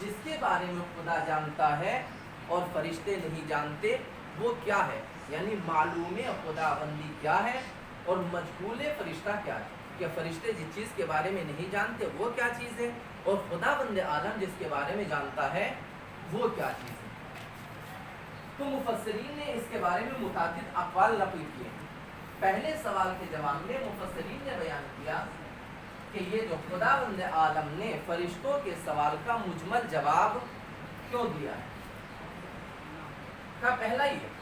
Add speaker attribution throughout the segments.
Speaker 1: جس کے بارے میں خدا جانتا ہے اور فرشتے نہیں جانتے وہ کیا ہے، یعنی معلوم خدا بندی کیا ہے اور مجہول فرشتہ کیا ہے، کہ فرشتے جس چیز کے بارے میں نہیں جانتے وہ کیا چیز ہے اور خدا بند عالم جس کے بارے میں جانتا ہے وہ کیا چیز ہے۔ تو مفسرین نے اس کے بارے میں متعدد اقوال نقل کیے۔ پہلے سوال کے جواب میں مفسرین نے بیان کیا کہ یہ جو خدا بند عالم نے فرشتوں کے سوال کا مجمل جواب کیوں دیا ہے، کا پہلا یہ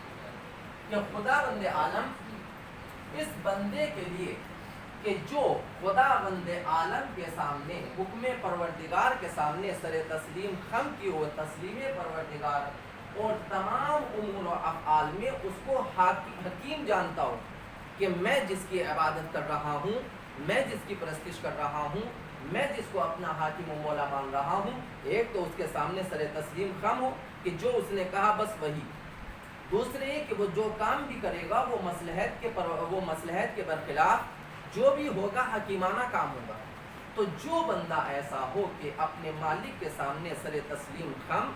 Speaker 1: کہ خدا بند عالم اس بندے کے لیے کہ جو خدا بند عالم کے سامنے حکم پروردگار کے سامنے سر تسلیم خم کی ہو، تسلیم پروردگار اور تمام امور و افعال میں اس کو حکیم جانتا ہو کہ میں جس کی عبادت کر رہا ہوں، میں جس کی پرستش کر رہا ہوں، میں جس کو اپنا حاکم و مولا مان رہا ہوں، ایک تو اس کے سامنے سر تسلیم خم ہو کہ جو اس نے کہا بس وہی، دوسرے یہ کہ وہ جو کام بھی کرے گا وہ مصلحت کے برخلاف جو بھی ہوگا حکیمانہ کام ہوگا۔ تو جو بندہ ایسا ہو کہ اپنے مالک کے سامنے سر تسلیم خم،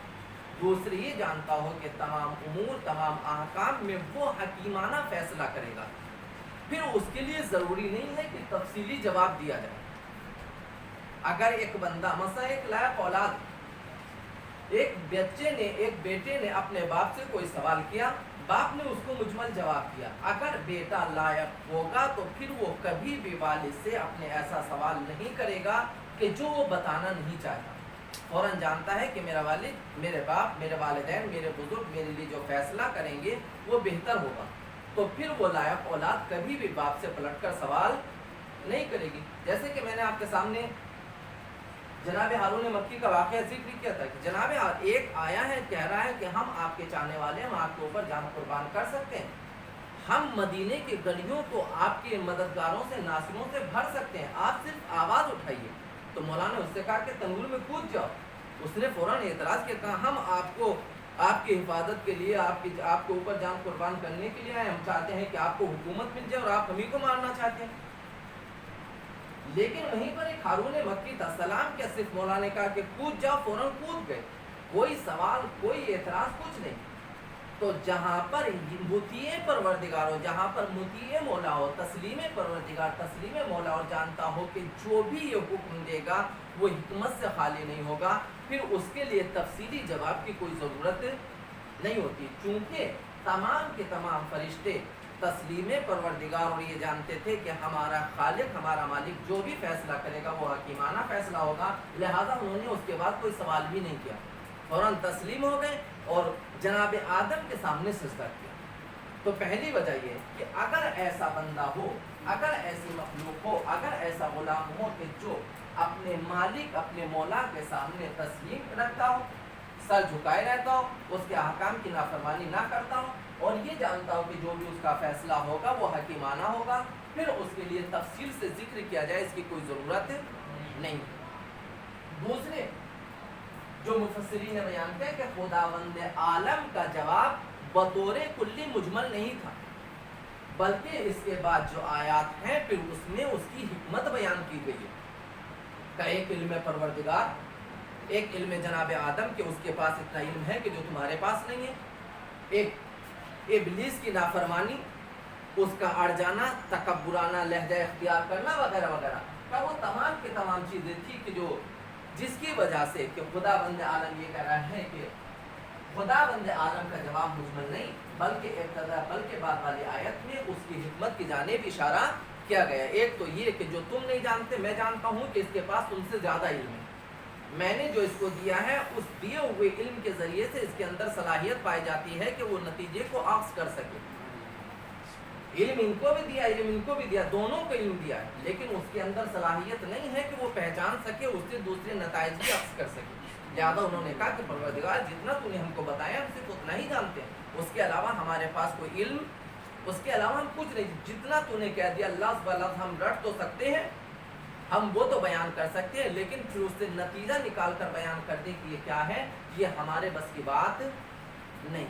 Speaker 1: دوسرے یہ جانتا ہو کہ تمام امور تمام احکام میں وہ حکیمانہ فیصلہ کرے گا، پھر اس کے لیے ضروری نہیں ہے کہ تفصیلی جواب دیا جائے۔ اگر ایک بندہ مثلا ایک لائق اولاد، ایک بچے نے ایک بیٹے نے اپنے باپ سے کوئی سوال کیا، باپ نے اس کو مجمل جواب دیا، اگر بیٹا لائق ہوگا تو پھر وہ کبھی بھی والد سے اپنے ایسا سوال نہیں کرے گا کہ جو وہ بتانا نہیں چاہتا، فوراً جانتا ہے کہ میرا والد، میرے باپ، میرے والدین، میرے بزرگ میرے لیے جو فیصلہ کریں گے وہ بہتر ہوگا، تو پھر وہ لائق اولاد کبھی بھی باپ سے پلٹ کر سوال نہیں کرے گی۔ جیسے کہ میں نے آپ کے سامنے جناب ہارون مکی کا واقعہ ذکر کیا تھا کہ جناب ایک آیا ہے کہہ رہا ہے کہ ہم آپ کے چاہنے والے، ہم آپ کے اوپر جان قربان کر سکتے ہیں، ہم مدینے کی گلیوں کو آپ کے مددگاروں سے ناصروں سے بھر سکتے ہیں، آپ صرف آواز اٹھائیے۔ تو مولانا نے اس سے کہا کہ تنور میں کود جاؤ، اس نے فوراً اعتراض کیا، کہا ہم آپ کو آپ کی حفاظت کے لیے آپ کے اوپر جان قربان کرنے کے لیے آئے، ہم چاہتے ہیں کہ آپ کو حکومت مل جائے اور آپ ہمیں کو مارنا چاہتے ہیں۔ لیکن وہیں پر ایک ہارون مکی تھا، سلام کیا صرف مولانا نے کہا کہ کود جاؤ، فوراً کود گئے، کوئی سوال کوئی اعتراض کچھ نہیں۔ تو جہاں پر مطیع پروردگار ہو، جہاں پر مطیع مولا ہو، تسلیم پروردگار تسلیم مولا اور جانتا ہو کہ جو بھی یہ حکم دے گا وہ حکمت سے خالی نہیں ہوگا، پھر اس کے لیے تفصیلی جواب کی کوئی ضرورت نہیں ہوتی، چونکہ تمام کے تمام فرشتے تسلیم پروردگار اور یہ جانتے تھے کہ ہمارا خالق ہمارا مالک جو بھی فیصلہ کرے گا وہ حکیمانہ فیصلہ ہوگا، لہذا انہوں نے اس کے بعد کوئی سوال بھی نہیں کیا، فوراً تسلیم ہو گئے اور جناب آدم کے سامنے سجدہ کیا۔ تو پہلی وجہ یہ ہے کہ اگر ایسا بندہ ہو، اگر ایسی مخلوق ہو، اگر ایسا غلام ہو کہ جو اپنے مالک اپنے مولا کے سامنے تسلیم رکھتا ہو، سر جھکائے رہتا ہو، اس کے احکام کی نافرمانی نہ کرتا ہو اور یہ جانتا ہو کہ جو بھی اس کا فیصلہ ہوگا وہ حکیمانہ ہوگا، پھر اس کے لیے تفصیل سے ذکر کیا جائے اس کی کوئی ضرورت نہیں۔ دوسرے جو مفسرین نے بیان کیا کہ خداوند عالم کا جواب بطور کلی مجمل نہیں تھا، بلکہ اس کے بعد جو آیات ہیں پھر اس میں اس کی حکمت بیان کی گئی ہے کہ ایک علم پروردگار، ایک علم جناب آدم کہ اس کے پاس اتنا علم ہے کہ جو تمہارے پاس نہیں ہے، ایک ابلیس کی نافرمانی، اس کا اڑ جانا، تکبرانہ لہجہ اختیار کرنا وغیرہ وغیرہ، کہ وہ تمام کی تمام چیزیں تھی کہ جو جس کی وجہ سے کہ خدا بند عالم یہ کہہ رہا ہے کہ خدا بند عالم کا جواب مجمل نہیں بلکہ ابتدا بلکہ بعد والی آیت میں اس کی حکمت کی جانب اشارہ کیا گیا۔ ایک تو یہ کہ جو تم نہیں جانتے میں جانتا ہوں کہ اس کے پاس تم سے زیادہ علم ہے، میں نے جو اس کو دیا ہے اس دیے ہوئے علم کے ذریعے سے اس کے اندر صلاحیت پائی جاتی ہے کہ وہ نتیجے کو عکس کر سکے۔ علم ان کو بھی دیا، علم ان کو بھی دیا، دونوں کو علم دیا ہے، لیکن اس کے اندر صلاحیت نہیں ہے کہ وہ پہچان سکے، اس سے دوسرے نتائج بھی عکس کر سکے۔ لہٰذا انہوں نے کہا کہ پروردگار جتنا تو نے ہم کو بتایا ہم صرف اتنا ہی جانتے ہیں، اس کے علاوہ ہمارے پاس کوئی علم، اس کے علاوہ ہم کچھ نہیں، جتنا تو نے کہہ دیا لفظ بلفظ ہم رٹ تو سکتے ہیں، ہم وہ تو بیان کر سکتے ہیں، لیکن پھر اس سے نتیجہ نکال کر بیان کر دیں کہ یہ کیا ہے، یہ ہمارے بس کی بات نہیں۔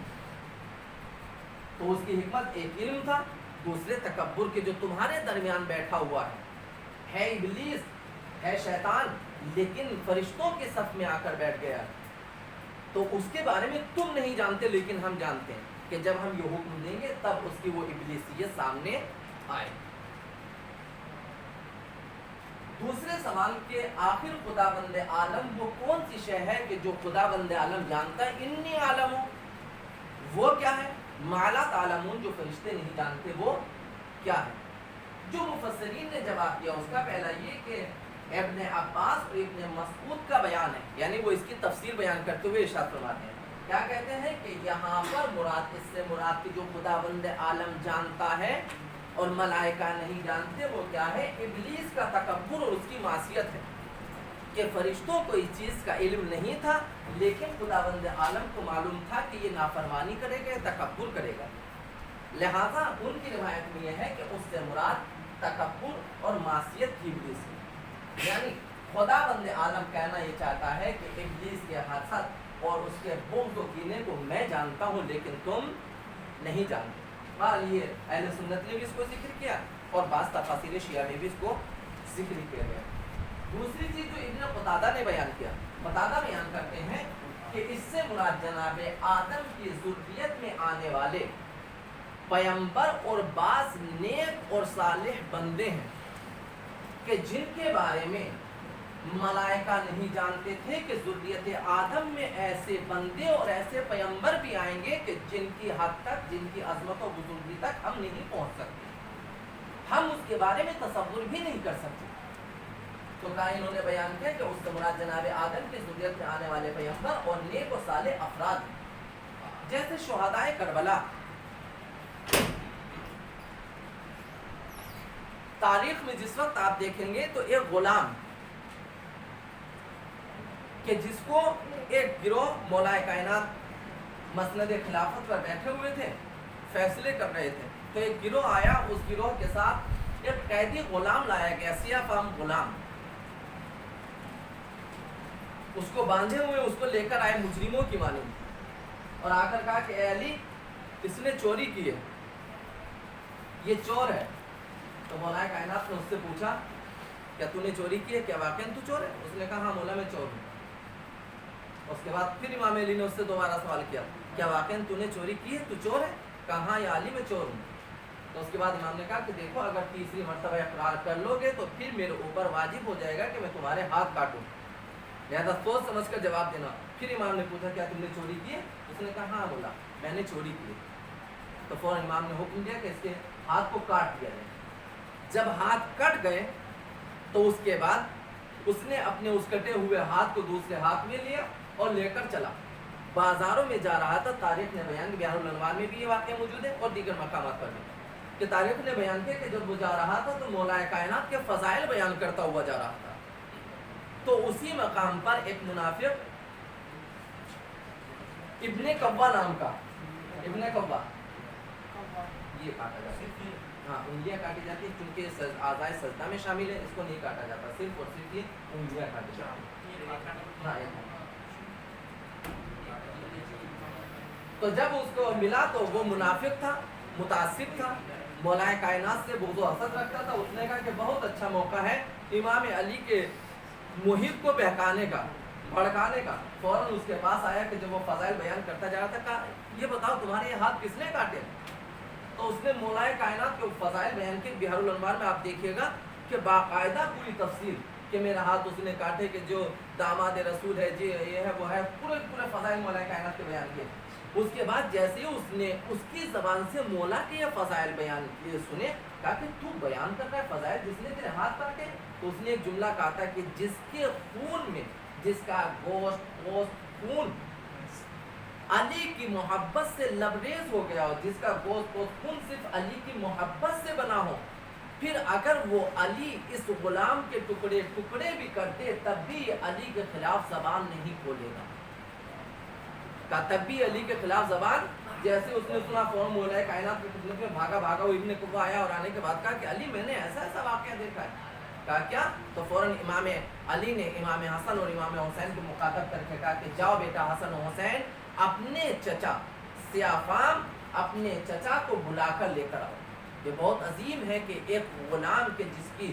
Speaker 1: تو اس کی حکمت ایک علم تھا، دوسرے تکبر کے جو تمہارے درمیان بیٹھا ہوا ہے ابلیس، ہے شیطان لیکن فرشتوں کے صف میں آ کر بیٹھ گیا، تو اس کے بارے میں تم نہیں جانتے لیکن ہم جانتے ہیں کہ جب ہم یہ حکم دیں گے تب اس کی وہ ابلیسیت سامنے آئے۔ دوسرے سوال کے آخر خداوند عالم وہ کون سی شے ہے کہ جو خداوند عالم جانتا ہے؟ انی عالم، وہ کیا ہے؟ ما لا تعلمون، جو فرشتے نہیں جانتے وہ کیا ہے؟ جو مفسرین نے جواب دیا اس کا پہلا یہ کہ ابن عباس اور ابن مسعود کا بیان ہے، یعنی وہ اس کی تفسیر بیان کرتے ہوئے ارشاد فرماتے ہیں، کیا کہتے ہیں کہ یہاں پر مراد، اس سے مراد کہ جو خداوند عالم جانتا ہے اور ملائکہ نہیں جانتے وہ کیا ہے؟ ابلیس کا تکبر اور اس کی معصیت ہے، کہ فرشتوں کو اس چیز کا علم نہیں تھا لیکن خداوند عالم کو معلوم تھا کہ یہ نافرمانی کرے گا، تکبر کرے گا، لہذا ان کی روایت میں یہ ہے کہ اس سے مراد تکبر اور معصیت کی ابلیس ہے، یعنی خداوند عالم کہنا یہ چاہتا ہے کہ ابلیس کے حسد اور اس کے بغض و کینے کو میں جانتا ہوں لیکن تم نہیں جانتے۔ بہرحال یہ اہل سنت نے بھی اس کو ذکر کیا اور بعض تفاسیر شیعہ میں بھی اس کو ذکر کیا گیا۔ دوسری چیز جو ابن قتادہ نے بیان کیا، قتادہ بیان کرتے ہیں کہ اس سے مراد جناب آدم کی ذریت میں آنے والے پیغمبر اور بعض نیک اور صالح بندے ہیں کہ جن کے بارے میں ملائکہ نہیں جانتے تھے کہ ذریت آدم میں ایسے بندے اور ایسے پیغمبر بھی آئیں گے کہ جن کی حد تک، جن کی عظمت و بزرگی تک ہم نہیں پہنچ سکتے، ہم اس کے بارے میں تصور بھی نہیں کر سکتے۔ تو کہا انہوں نے بیان کیا کہ اس سے مراد جناب آدم کی ذریت میں آنے والے پیغمبر اور نیک و صالح افراد ہیں، جیسے شہدائے کربلا۔ تاریخ میں جس وقت آپ دیکھیں گے تو ایک غلام کہ جس کو ایک گروہ مولائے کائنات مسند خلافت پر بیٹھے ہوئے تھے، فیصلے کر رہے تھے، تو ایک گروہ آیا، اس گروہ کے ساتھ ایک قیدی غلام لایا گیا، سیاہ فام غلام، اس کو باندھے ہوئے اس کو لے کر آئے مجرموں کی مانند اور آ کر کہا کہ اے علی اس نے چوری کی ہے، یہ چور ہے۔ تو مولائے کائنات نے اس سے پوچھا کیا تو نے چوری کی ہے، کیا واقعاً تو چور ہے؟ اس نے کہا ہاں مولا میں چور ہوں۔ اس کے بعد پھر امام علی نے اس سے دوبارہ سوال کیا کیا واقعاً تو نے چوری کی ہے، تو چور ہے؟ کہا ہاں یا علی میں چور ہوں۔ تو اس کے بعد امام نے کہا کہ دیکھو اگر تیسری مرتبہ اقرار کر لو گے تو پھر میرے اوپر واجب ہو جائے گا کہ میں تمہارے ہاتھ کاٹوں، لہذا سوچ سمجھ کر جواب دینا۔ پھر امام نے پوچھا کیا تم نے چوری کی ہے؟ اس نے کہا ہاں مولا میں نے چوری کی ہے۔ تو فوراً امام نے حکم دیا کہ اس کے ہاتھ کو کاٹ دیا جائے۔ جب ہاتھ کٹ گئے تو اس کے بعد اس نے اپنے اس کٹے ہوئے ہاتھ کو دوسرے ہاتھ میں لیا اور لے کر چلا، بازاروں میں جا رہا تھا۔ تاریخ نے بیان کیا، بحر الانوار میں بھی یہ واقعہ موجود ہے اور دیگر مقامات پر بھی، کہ تاریخ نے بیان کیا کہ جب وہ جا رہا تھا تو مولائے کائنات کے فضائل بیان کرتا ہوا جا رہا تھا، تو اسی مقام پر ایک منافق ابن کوا نام کا، ابن کوا، یہ کاٹا جاتا ہے، ہاں انگلیاں کاٹی جاتی ہیں کیونکہ اعضائے سجدہ میں شامل ہے، اس کو نہیں کاٹا جاتا، صرف اور صرف یہ انگلیاں کاٹی جاتی ہیں۔ تو جب اس کو ملا تو وہ منافق تھا، متعصب تھا، مولائے کائنات سے بغض و حسد رکھتا تھا۔ اس نے کہا کہ بہت اچھا موقع ہے امام علی کے محب کو بہکانے کا، بھڑکانے کا۔ فوراً اس کے پاس آیا کہ جب وہ فضائل بیان کرتا جا رہا تھا، کہا یہ بتاؤ تمہارے یہ ہاتھ کس نے کاٹے؟ تو اس نے مولائے کائنات کے فضائل بیان کی۔ بحر الانوار میں آپ دیکھیے گا کہ باقاعدہ پوری تفصیل کہ میرا ہاتھ اس نے کاٹے، کہ جو داماد رسول ہے جی یہ ہے وہ ہے، پورے فضائل مولائے کائنات کے بیان کیے۔ اس کے بعد جیسے اس نے اس کی زبان سے مولا کے یہ فضائل بیان کیے سنے، کہا کہ تو بیان کر رہا ہے فضائل جس نے تیرے ہاتھ کاٹے؟ تو اس نے ایک جملہ کہا تھا کہ جس کے خون میں، جس کا گوشت خون علی کی محبت سے لبریز ہو گیا ہو، جس کا گوشت خون صرف علی کی محبت سے بنا ہو، پھر اگر وہ علی اس غلام کے ٹکڑے ٹکڑے بھی کرتے تب بھی علی کے خلاف زبان نہیں کھولے گا۔ کہا تب بھی علی کے خلاف زبان، جیسے اس نے سنا فوراً مولائے کائنات کی خدمت میں بھاگا وہ ابن کوا آیا اور آنے کے بعد کہا کہ علی میں نے ایسا واقعہ دیکھا ہے۔ کہا کیا؟ تو فوراً امام علی نے امام حسن اور امام حسین کو مخاطب کر کے کہا کہ جاؤ بیٹا حسن و حسین، اپنے چچا سیافام اپنے چچا کو بلا کر لے کر آؤ۔ یہ بہت عظیم ہے کہ ایک غلام کے جس کی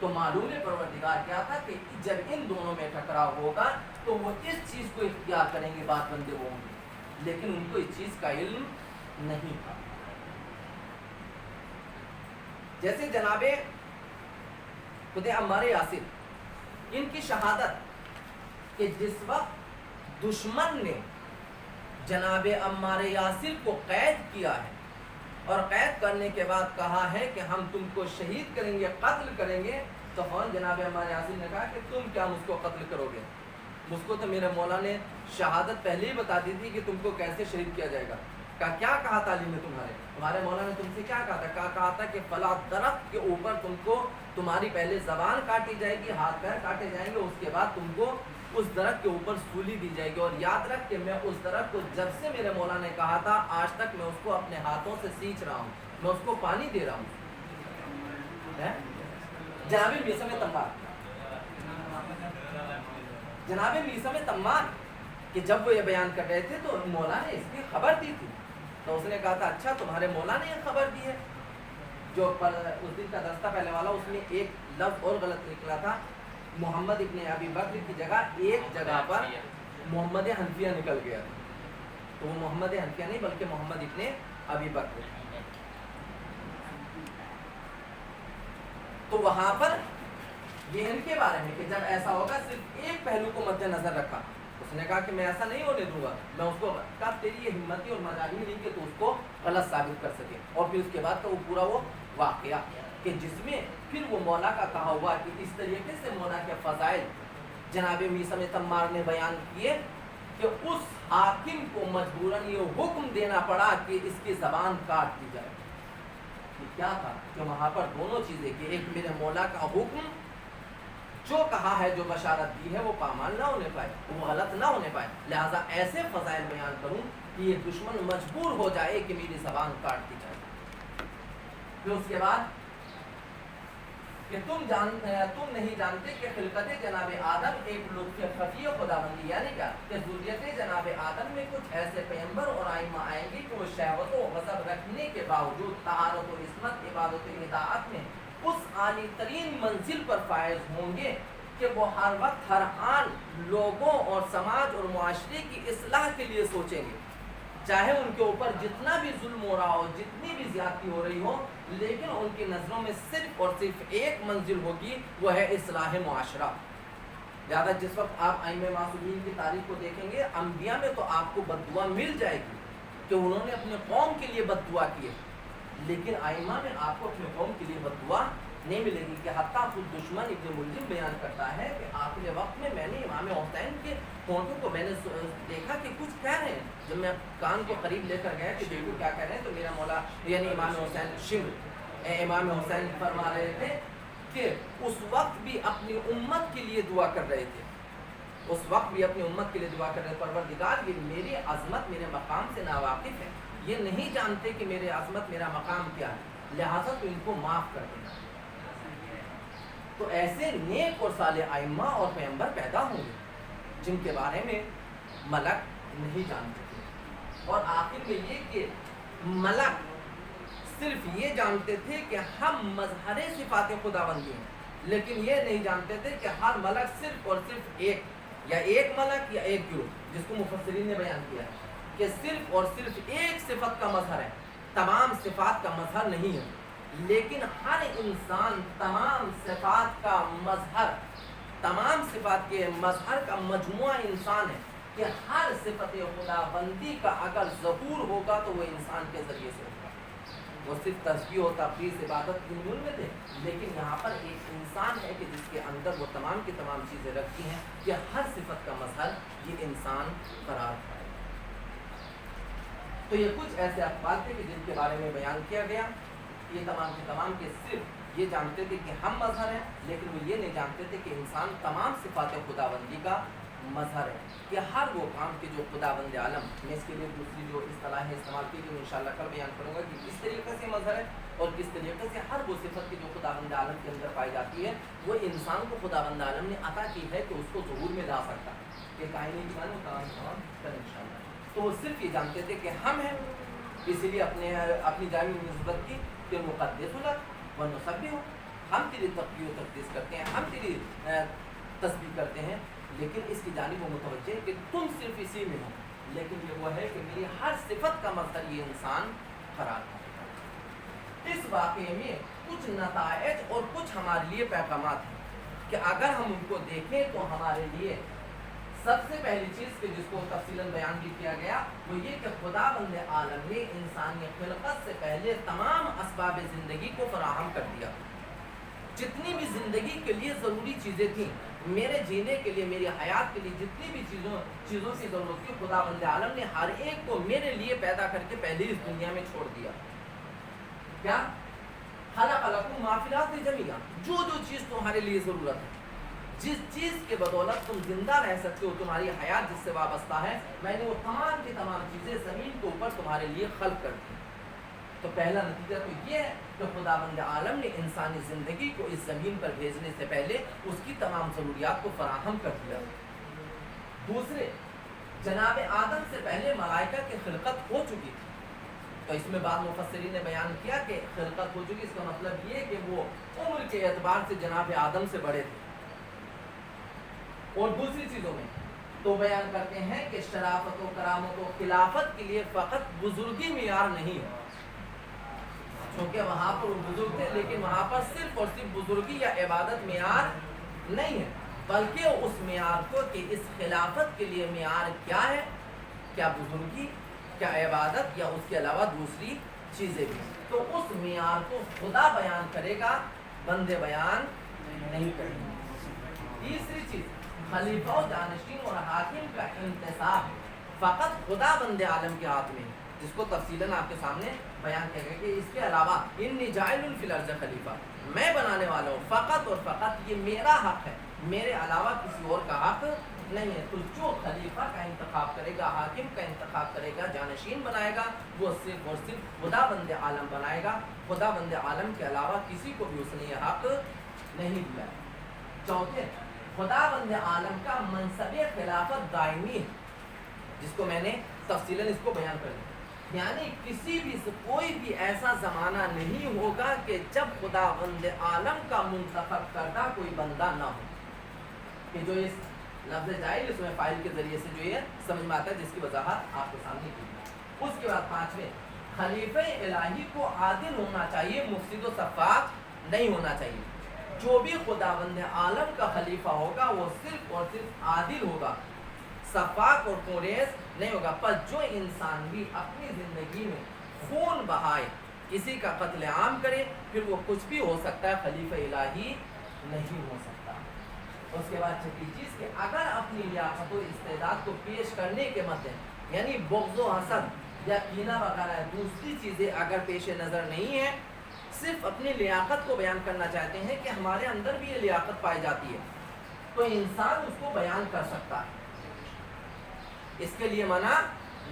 Speaker 1: تو معلوم پروردگار کیا تھا کہ جب ان دونوں میں ٹکراؤ ہوگا تو وہ اس چیز کو اختیار کریں گے، بات بندے وہ ہوں گے، لیکن ان کو اس چیز کا علم نہیں تھا۔ جیسے جناب خود عمار یاسر، ان کی شہادت کہ جس وقت دشمن نے جناب عمار یاسر کو قید کیا ہے اور قید کرنے کے بعد کہا ہے کہ ہم تم کو شہید کریں گے، قتل کریں گے، تو جناب عمار یاسر نے کہا کہ تم کیا مجھ کو قتل کرو گے، مجھ کو تو میرے مولا نے شہادت پہلے ہی بتا دی تھی کہ تم کو کیسے شہید کیا جائے گا۔ کیا کہا تعلیم میں تمہارے مولا نے تم سے کیا کہا تھا؟ کہا تھا کہ فلاں درخت کے اوپر تم کو تمہاری پہلے زبان کاٹی جائے گی، ہاتھ پیر کاٹے جائیں گے، اس کے بعد تم کو اس درخت کے اوپر سولی دی جائے گی، اور یاد رکھ کہ میں اس درخت کو جب سے میرے مولا نے کہا تھا آج تک میں اس کو اپنے ہاتھوں سے سینچ رہا ہوں، میں اس کو پانی دے رہا ہوں۔ جناب میثم تمار، جناب میثم تمار کہ جب وہ یہ بیان کر رہے تھے تو مولا نے اس کی خبر دی تھی، تو اس نے کہا تھا اچھا تمہارے مولا نے یہ خبر دی ہے۔ جو اس دن کا دستہ پہلے والا اس میں ایک لفظ اور غلط نکلا تھا، محمد ابن ابی بکر کی جگہ ایک جگہ پر محمد حنفیہ نکل گیا، تو وہ محمد حنفیہ نہیں بلکہ محمد ابن ابی بکر۔ تو وہاں پر یہ ان کے بارے میں کہ جب ایسا ہوگا صرف ایک پہلو کو مد نظر رکھا، اس نے کہا کہ میں ایسا نہیں ہونے دوں گا، میں اس کو کہا تیری یہ ہمتی اور مجالی نہیں کہ تو اس کو غلط ثابت کر سکے، اور پھر اس کے بعد کا وہ پورا وہ واقعہ کہ جس میں پھر وہ مولا کا کہا ہوا کہ اس طریقے سے مولا کے فضائل جناب میثم تمار نے بیان کیے کہ اس حاکم کو مجبوراً یہ حکم دینا پڑا کہ اس کی زبان کاٹ دی جائے۔ کیا تھا کہ وہاں پر دونوں چیزیں کہ ایک میرے مولا کا حکم جو کہا ہے، جو بشارت دی ہے وہ پامال نہ ہونے پائے، وہ غلط نہ ہونے پائے، لہٰذا ایسے فضائل بیان کروں کہ یہ دشمن مجبور ہو جائے کہ میری زبان کاٹ دی جائے۔ پھر اس کے بعد کہ تم نہیں جانتے کہ خلقت جناب آدم ایک لطف خفی خداوندی، یعنی کیا کہ ذریت جناب آدم میں کچھ ایسے پیغمبر اور ائمہ آئیں گے کہ وہ شہوت و غضب رکھنے کے باوجود طہارت و عصمت، عبادت و اطاعت میں اس عالی ترین منزل پر فائز ہوں گے کہ وہ ہر وقت ہر آن لوگوں اور سماج اور معاشرے کی اصلاح کے لیے سوچیں گے، چاہے ان کے اوپر جتنا بھی ظلم ہو رہا ہو، جتنی بھی زیادتی ہو رہی ہو، لیکن ان کی نظروں میں صرف اور صرف ایک منزل ہوگی، وہ ہے اصلاح معاشرہ۔ لہٰذا جس وقت آپ ائمہ معصومین کی تاریخ کو دیکھیں گے، انبیاء میں تو آپ کو بد دعا مل جائے گی کہ انہوں نے اپنے قوم کے لیے بد دعا کی ہے، لیکن ائمہ میں آپ کو اپنے قوم کے لیے بد دعا نہیں ملے گی، کہ حتیٰ خود دشمن ابن ملجم بیان کرتا ہے کہ آخری وقت میں نے امام حسین کے ہونٹوں کو میں نے دیکھا کہ کچھ کہہ رہے ہیں، جب میں کان کو قریب لے کر گیا کہ دیکھو کیا کہہ رہے ہیں، تو میرا مولا یعنی امام حسین شمر امام حسین فرما رہے تھے کہ اس وقت بھی اپنی امت کے لیے دعا کر رہے تھے، اس وقت بھی اپنی امت کے لیے دعا کر رہے تھے، پروردگار یہ میری عظمت میرے مقام سے ناواقف ہے، یہ نہیں جانتے کہ میرے عظمت میرا مقام کیا ہے، لہٰذا تو ان کو معاف کر دینا۔ تو ایسے نیک اور صالح ائمہ اور پیغمبر پیدا ہوں گے جن کے بارے میں ملک نہیں جانتے تھے، اور آخر میں یہ کہ ملک صرف یہ جانتے تھے کہ ہم مظہر صفات خداوندی ہیں، لیکن یہ نہیں جانتے تھے کہ ہر ملک صرف اور صرف ایک ملک یا ایک گروہ، جس کو مفسرین نے بیان کیا ہے کہ صرف اور صرف ایک صفت کا مظہر ہے، تمام صفات کا مظہر نہیں ہے، لیکن ہر انسان تمام صفات کا مظہر، تمام صفات کے مظہر کا مجموعہ انسان ہے، کہ ہر صفت خداوندی کا اگر ظہور ہوگا تو وہ انسان کے ذریعے سے ہوگا۔ وہ صرف تسبیح و تقدیس عبادت کی نور میں تھے، لیکن یہاں پر ایک انسان ہے کہ جس کے اندر وہ تمام کی تمام چیزیں رکھتی ہیں کہ ہر صفت کا مظہر یہ انسان قرار پائے۔ تو یہ کچھ ایسے اقوال تھے کہ جن کے بارے میں بیان کیا گیا، یہ تمام کے تمام کے صرف یہ جانتے تھے کہ ہم مظہر ہیں، لیکن وہ یہ نہیں جانتے تھے کہ انسان تمام صفات خداوندی کا مظہر ہے، کہ ہر وہ کام کے جو خداوند عالم، میں اس کے لیے دوسری جو اصطلاح استعمال کی جو انشاءاللہ کل بیان کروں گا کہ کس طریقے سے مظہر ہے اور کس طریقے سے ہر وہ صفت کی جو خداوند عالم کے اندر پائی جاتی ہے وہ انسان کو خداوند عالم نے عطا کی ہے کہ اس کو ظہور میں لا سکتا ہے، یہ کائنی کی معنی کام کر انشاءاللہ۔ تو وہ صرف یہ جانتے تھے کہ ہم ہیں، اسی لیے اپنی جامع نسبت کی کہ مقدس لک و نسبح، ہم تیری تقدیر و تقدیس کرتے ہیں، ہم تیری تسبیح کرتے ہیں، لیکن اس کی جانب وہ متوجہ ہے کہ تم صرف اسی میں ہو، لیکن یہ وہ ہے کہ میری ہر صفت کا مظہر یہ انسان قرار ہے۔ اس واقعے میں کچھ نتائج اور کچھ ہمارے لیے پیغامات ہیں کہ اگر ہم ان کو دیکھیں تو ہمارے لیے سب سے پہلی چیز کہ جس کو تفصیلاً بیان بھی کیا گیا وہ یہ کہ خداوند عالم نے انسانی خلقت سے پہلے تمام اسباب زندگی کو فراہم کر دیا۔ جتنی بھی زندگی کے لیے ضروری چیزیں تھیں، میرے جینے کے لیے، میری حیات کے لیے جتنی بھی چیزوں کی ضرورت تھی، خداوند عالم نے ہر ایک کو میرے لیے پیدا کر کے پہلے اس دنیا میں چھوڑ دیا۔ کیا خلق لکم ما فی الارض جمیعا، جو چیز تمہارے لیے ضرورت ہے، جس چیز کے بدولت تم زندہ رہ سکتے ہو، تمہاری حیات جس سے وابستہ ہے، میں نے وہ تمام کی تمام چیزیں زمین کے اوپر تمہارے لیے خلق کر دی۔ تو پہلا نتیجہ تو یہ ہے کہ خداوند عالم نے انسانی زندگی کو اس زمین پر بھیجنے سے پہلے اس کی تمام ضروریات کو فراہم کر دیا۔ دوسرے، جناب آدم سے پہلے ملائکہ کی خلقت ہو چکی تھی۔ تو اس میں بعض مفسرین نے بیان کیا کہ خلقت ہو چکی، اس کا مطلب یہ کہ وہ عمر کے اعتبار سے جناب آدم سے بڑے تھے۔ اور دوسری چیزوں میں تو بیان کرتے ہیں کہ شرافت و کرامت و خلافت کے لیے فقط بزرگی معیار نہیں ہے، کیونکہ وہاں پر وہ بزرگ تھے، لیکن وہاں پر صرف اور صرف بزرگی یا عبادت معیار نہیں ہے، بلکہ اس معیار کو کہ اس خلافت کے لیے معیار کیا ہے، کیا بزرگی، کیا عبادت، یا اس کے علاوہ دوسری چیزیں بھی، تو اس معیار کو خدا بیان کرے گا، بندے بیان نہیں کریں گے۔ تیسری چیز، خلیفہ و جانشین اور حاکم کا انتصاب فقط خدا بند عالم کے ہاتھ میں ہے، جس کو تفصیلاً آپ کے سامنے بیان کیا گیا کہ اس کے علاوہ انی جاعل فی الارض خلیفہ، میں بنانے والا ہوں، فقط اور فقط یہ میرا حق ہے، میرے علاوہ کسی اور کا حق نہیں ہے۔ تو جو خلیفہ کا انتخاب کرے گا، حاکم کا انتخاب کرے گا، جانشین بنائے گا، وہ صرف اور صرف خدا بند عالم بنائے گا، خدا بند عالم کے علاوہ کسی کو بھی اس نے یہ حق نہیں دیا۔ چوتھے، خدا بند عالم کا منصب خلافت دائمی ہے، جس کو میں نے تفصیلاً اس کو بیان کر دیا، یعنی کسی بھی کوئی بھی ایسا زمانہ نہیں ہوگا کہ جب خدا بند عالم کا منتخب کردہ کوئی بندہ نہ ہو، کہ جو اس لفظ جائل اس میں فائل کے ذریعے سے جو یہ سمجھ میں آتا ہے، جس کی وضاحت آپ کے سامنے کی ہے۔ اس کے بعد پانچویں، خلیفہ الہی کو عادل ہونا چاہیے، مفسد و سفاک نہیں ہونا چاہیے۔ جو بھی خداوند عالم کا خلیفہ ہوگا وہ صرف اور صرف عادل ہوگا، سفاک اور پوریز نہیں ہوگا۔ پر جو انسان بھی اپنی زندگی میں خون بہائے، کسی کا قتل عام کرے، پھر وہ کچھ بھی ہو سکتا ہے، خلیفہ الہی نہیں ہو سکتا۔ اس کے بعد چھٹی چیز کہ اگر اپنی لیاقت و استعداد کو پیش کرنے کے مدے، یعنی بغض و حسد یا کینہ وغیرہ دوسری چیزیں اگر پیش نظر نہیں ہے، صرف اپنی لیاقت کو بیان کرنا چاہتے ہیں کہ ہمارے اندر بھی یہ لیاقت پائی جاتی ہے، تو انسان اس کو بیان کر سکتا ہے۔ اس کے لیے منع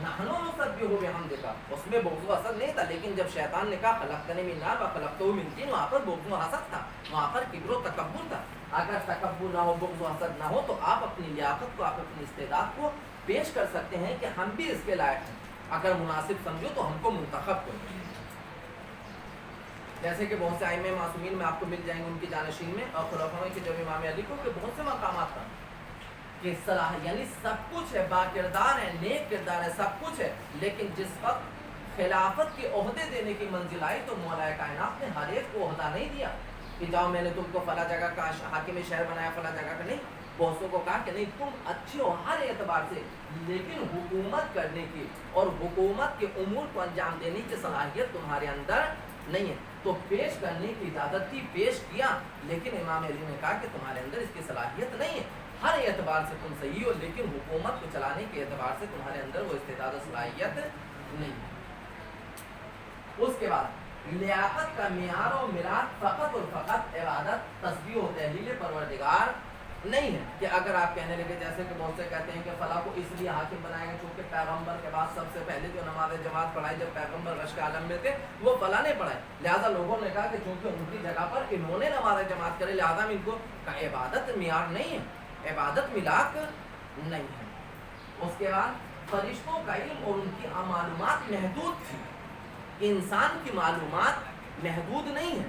Speaker 1: نحن نسبح بحمدک، اس میں بغض و حسد نہیں تھا، لیکن جب شیطان نے کہا خلقتنی من نار وخلقتہ من طین، وہاں پر بغض و حسد تھا، وہاں پر کبر و تکبر تھا۔ اگر تکبر نہ ہو، بغض و حسد نہ ہو، تو آپ اپنی لیاقت کو، آپ اپنی استعداد کو پیش کر سکتے ہیں کہ ہم بھی اس کے لائق ہیں، اگر مناسب سمجھو تو ہم کو منتخب کرو۔ جیسے کہ بہت سے ائمہ معصومین میں آپ کو مل جائیں گے ان کی جانشین میں، اور خلفاء کے جب امام علی کو کہ بہت سے مقامات پر کہ صلاح یعنی سب کچھ ہے، با کردار ہے، نیک کردار ہے، سب کچھ ہے، لیکن جس وقت خلافت کے عہدے دینے کی منزل آئی تو مولا کائنات نے ہر ایک کو عہدہ نہیں دیا کہ جاؤ میں نے تم کو فلاں جگہ کا حاکم شہر بنایا، فلاں جگہ کا نہیں، بہتوں کو کہا کہ نہیں تم اچھے ہو ہر اعتبار سے، لیکن حکومت کرنے کی اور حکومت کے امور کو انجام دینے کی صلاحیت تمہارے اندر نہیں ہے۔ تو پیش کرنے کی اجازت تھی، پیش کیا، لیکن امام علی نے کہا کہ تمہارے اندر اس کی صلاحیت نہیں ہے، ہر اعتبار سے تم صحیح ہو، لیکن حکومت کو چلانے کے اعتبار سے تمہارے اندر وہ استعداد و صلاحیت نہیں ہے۔ اس کے بعد لیاقت کا معیار و مراد فقط اور فقط عبادت، تسبیح و تحلیل پروردگار نہیں ہے، کہ اگر آپ کہنے لگے جیسے کہ بہت سے کہتے ہیں کہ فلاں کو اس لیے حاکم بنائے گا چونکہ پیغمبر کے بعد سب سے پہلے جو نماز جماعت پڑھائی جب پیغمبر رشک عالم میں تھے وہ فلاں نے پڑھائی، لہٰذا لوگوں نے کہا کہ چونکہ ان کی جگہ پر انہوں نے نماز جماعت کرے لہٰذا ان کو عبادت معیار نہیں ہے، عبادت ملاک نہیں ہے۔ اس کے بعد فرشتوں کا علم اور ان کی معلومات محدود تھی، انسان کی معلومات محدود نہیں ہے،